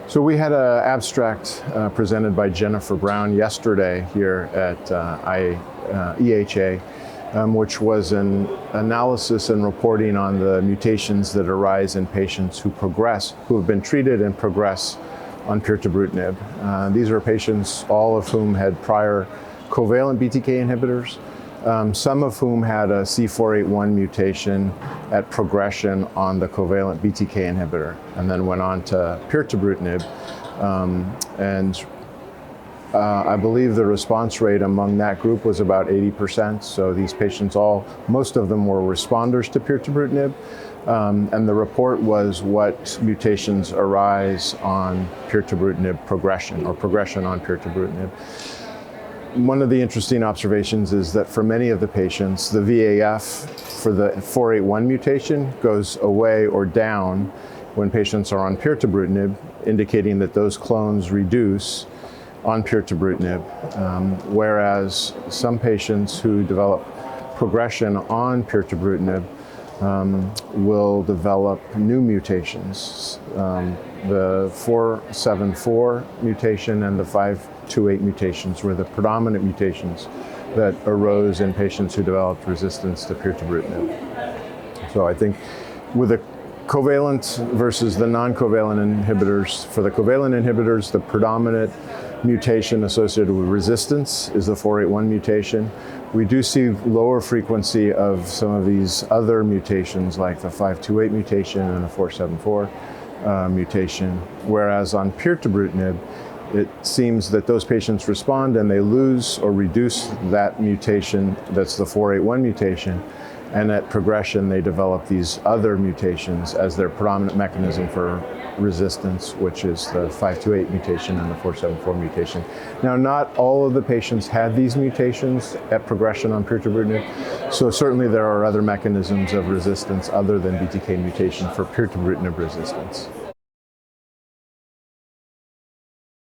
So we had an abstract presented by Jennifer Brown yesterday here at EHA, which was an analysis and reporting on the mutations that arise in patients who have been treated and progress on Pirtobrutinib. These are patients, all of whom had prior covalent BTK inhibitors, some of whom had a C481 mutation at progression on the covalent BTK inhibitor, and then went on to Pirtobrutinib. I believe the response rate among that group was about 80%. So these patients most of them were responders to Pirtobrutinib. And the report was what mutations arise on Pirtobrutinib progression or progression on Pirtobrutinib. One of the interesting observations is that for many of the patients, the VAF for the 481 mutation goes away or down when patients are on Pirtobrutinib, indicating that those clones reduce on Pirtobrutinib, whereas some patients who develop progression on Pirtobrutinib will develop new mutations. The 474 mutation and the 528 mutations were the predominant mutations that arose in patients who developed resistance to Pirtobrutinib. So I think with the covalent versus the non-covalent inhibitors, for the covalent inhibitors, the predominant mutation associated with resistance is the 481 mutation. We do see lower frequency of some of these other mutations like the 528 mutation and the 474 mutation, whereas on Pirtobrutinib, it seems that those patients respond and they lose or reduce that mutation, that's the 481 mutation, and at progression they develop these other mutations as their predominant mechanism for resistance, which is the 528 mutation and the 474 mutation. Now, not all of the patients had these mutations at progression on Pirtobrutinib, so certainly there are other mechanisms of resistance other than BTK mutation for Pirtobrutinib resistance.